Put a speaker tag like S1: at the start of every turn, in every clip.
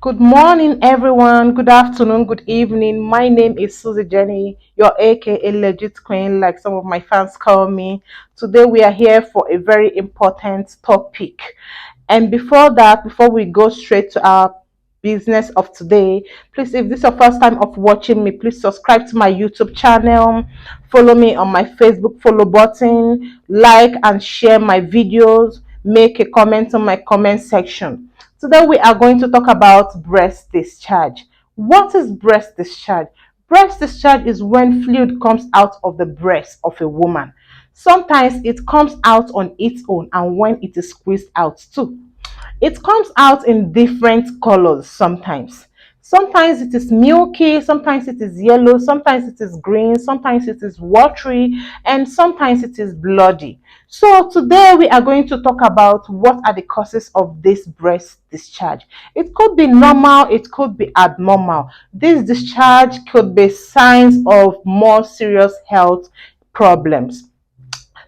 S1: Good morning, everyone. Good afternoon, good evening. My name is Susie Jenny, your AKA Legit Queen, like some of my fans call me. Today, we are here for a very important topic. And before we go straight to our business of today, please, if this is your first time of watching me, please subscribe to my YouTube channel, follow me on my Facebook follow button, like and share my videos, make a comment on my comment section. Today we are going to talk about breast discharge. What is breast discharge? Breast discharge is when fluid comes out of the breast of a woman. Sometimes it comes out on its own and when it is squeezed out too. It comes out in different colors sometimes. Sometimes it is milky, sometimes it is yellow, sometimes it is green, sometimes it is watery, and sometimes it is bloody. So today we are going to talk about what are the causes of this breast discharge. It could be normal, it could be abnormal. This discharge could be signs of more serious health problems.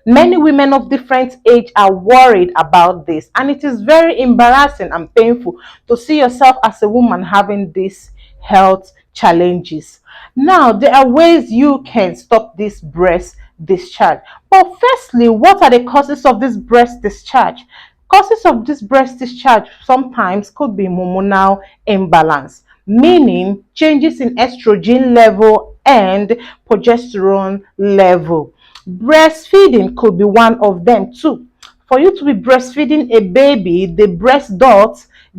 S1: Many women of different age are worried about this, and it is very embarrassing and painful to see yourself as a woman having these health challenges. Now, there are ways you can stop this breast discharge. But firstly, what are the causes of this breast discharge? Causes of this breast discharge sometimes could be hormonal imbalance, meaning changes in estrogen level and progesterone level. Breastfeeding could be one of them too. For you to be breastfeeding a baby, the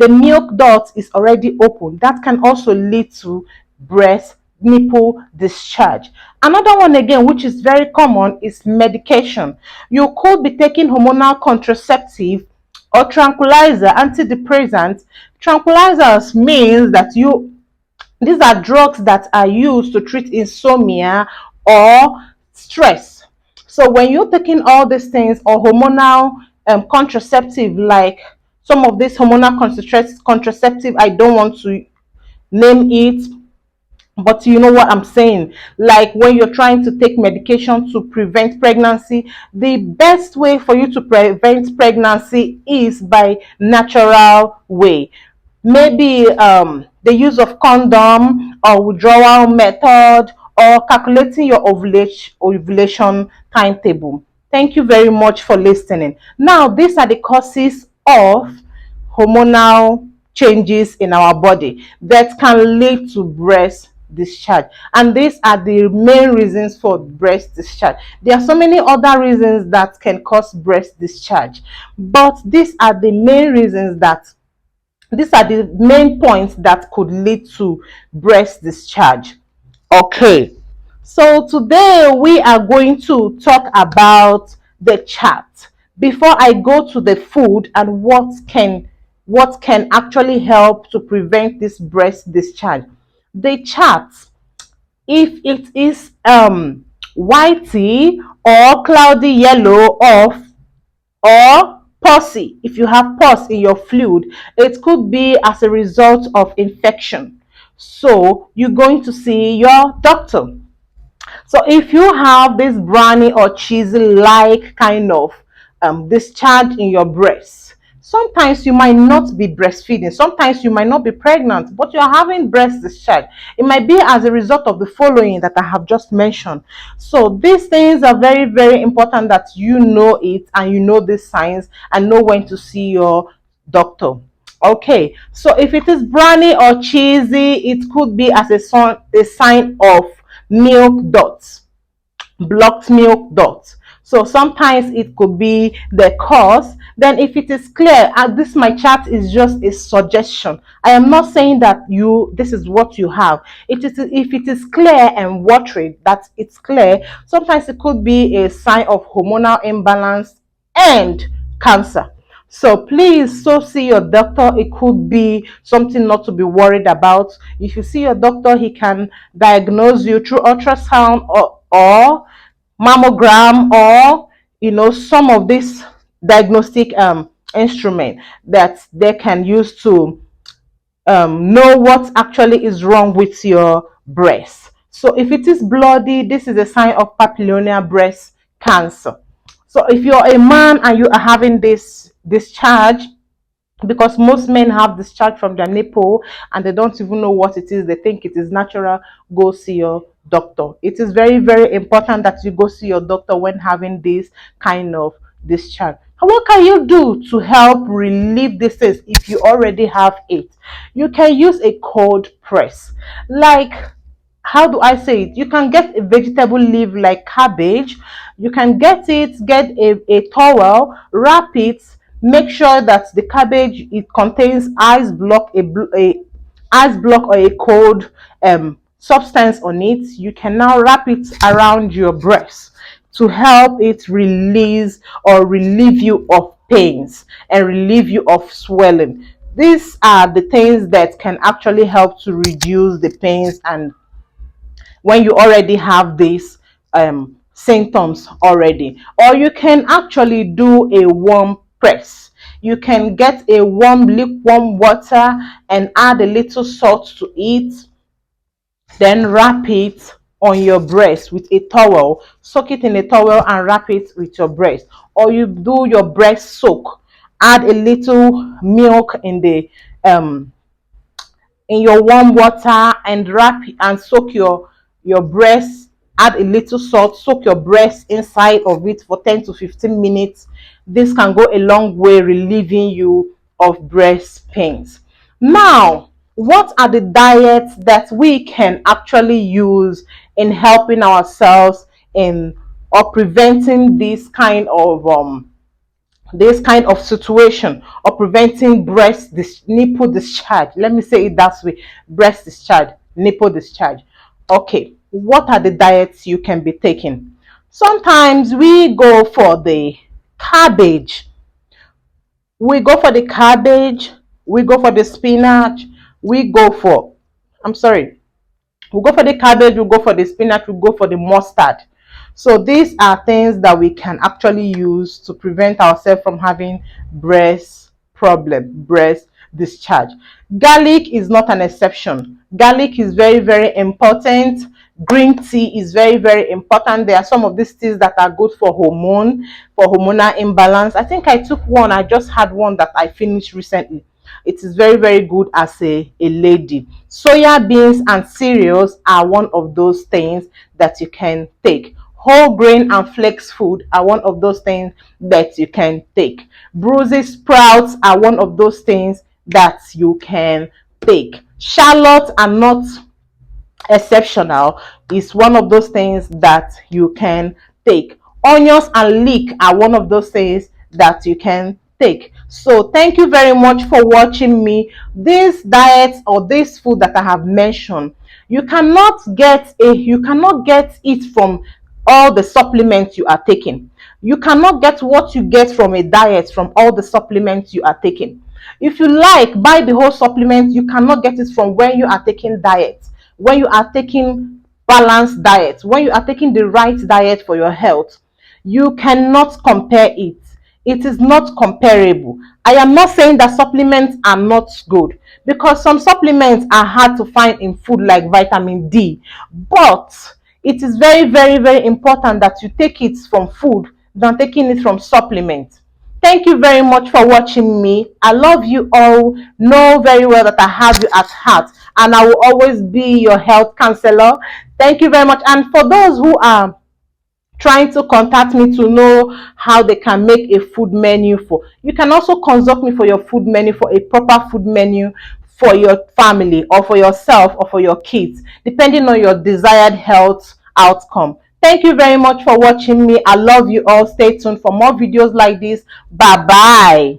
S1: milk duct is already open. That can also lead to breast nipple discharge. Another one again, which is very common, is medication. You could be taking hormonal contraceptive or tranquilizer, antidepressant. Tranquilizers means that these are drugs that are used to treat insomnia or stress. So when you're taking all these things or hormonal contraceptive, like some of these hormonal contraceptive, I don't want to name it, but you know what I'm saying. Like when you're trying to take medication to prevent pregnancy, the best way for you to prevent pregnancy is by natural way. Maybe the use of condom or withdrawal method or calculating your ovulation timetable. Thank you very much for listening. Now, these are the causes of hormonal changes in our body that can lead to breast discharge, and these are the main reasons for breast discharge. There are so many other reasons that can cause breast discharge, but these are the main points that could lead to breast discharge. Okay, so today we are going to talk about the chart before I go to the food and what can actually help to prevent this breast discharge. The chart, if it is whitey or cloudy yellow or pussy, if you have pus in your fluid, it could be as a result of infection. So you're going to see your doctor. So if you have this brownie or cheesy like kind of discharge in your breast, sometimes you might not be breastfeeding, sometimes you might not be pregnant, but you're having breast discharge. It might be as a result of the following that I have just mentioned. So these things are very, very important that you know it and you know these signs and know when to see your doctor. Okay, so if it is brownie or cheesy, it could be as a sign of milk ducts, blocked milk ducts. So sometimes it could be the cause. Then if it is clear, and this my chart is just a suggestion, I am not saying that this is what you have. It is, if it is clear and watery, that it's clear, sometimes it could be a sign of hormonal imbalance and cancer. So please, so see your doctor. It could be something not to be worried about. If you see your doctor, he can diagnose you through ultrasound or mammogram, or some of these diagnostic instrument that they can use to know what actually is wrong with your breast. So if it is bloody, this is a sign of papilloma breast cancer. So if you're a man and you are having this discharge, because most men have discharge from their nipple and they don't even know what it is. They think it is natural. Go see your doctor. It is very, very important that you go see your doctor when having this kind of discharge. And what can you do to help relieve this if you already have it? You can use a cold press. Like, how do I say it? You can get a vegetable leaf like cabbage. You can get it, get a towel, wrap it, make sure that the cabbage it contains ice block, a ice block or a cold substance on it. You can now wrap it around your breast to help it release or relieve you of pains and relieve you of swelling. These are the things that can actually help to reduce the pains and when you already have these symptoms already. Or you can actually do a warm press. You can get a warm lukewarm water and add a little salt to it, then wrap it on your breast with a towel. Soak it in a towel and wrap it with your breast. Or you do your breast soak, add a little milk in your warm water and wrap and soak your breast. Add a little salt, soak your breast inside of it for 10 to 15 minutes. This can go a long way relieving you of breast pains. Now, what are the diets that we can actually use in helping ourselves in or preventing this kind of situation or preventing nipple discharge? Let me say it that way: breast discharge, nipple discharge. Okay, what are the diets you can be taking? Sometimes cabbage we go for the cabbage, we go for the spinach, we go for I'm sorry, we go for the cabbage, we go for the spinach, we go for the mustard. So these are things that we can actually use to prevent ourselves from having breast discharge. Garlic is not an exception. Garlic is very, very important. Green tea is very, very important. There are some of these teas that are good for hormonal imbalance. I think I took one. I just had one that I finished recently. It is very, very good as a lady. Soya beans and cereals are one of those things that you can take. Whole grain and flax food are one of those things that you can take. Brussels sprouts are one of those things that you can take. Shallots are not exceptional, is one of those things that you can take. Onions and leek are one of those things that you can take. So thank you very much for watching me. These diets or this food that I have mentioned, you cannot get it from all the supplements you are taking. You cannot get what you get from a diet from all the supplements you are taking. If you like, buy the whole supplement. You cannot get it from when you are taking diet, when you are taking balanced diet, when you are taking the right diet for your health. You cannot compare it. It is not comparable. I am not saying that supplements are not good, because some supplements are hard to find in food like vitamin D, but it is very, very, very important that you take it from food than taking it from supplements. Thank you very much for watching me. I love you all. Know very well that I have you at heart and I will always be your health counselor. Thank you very much. And for those who are trying to contact me to know how they can make a food menu for, you can also consult me for your food menu, for a proper food menu for your family or for yourself or for your kids, depending on your desired health outcome. Thank you very much for watching me. I love you all. Stay tuned for more videos like this. Bye bye.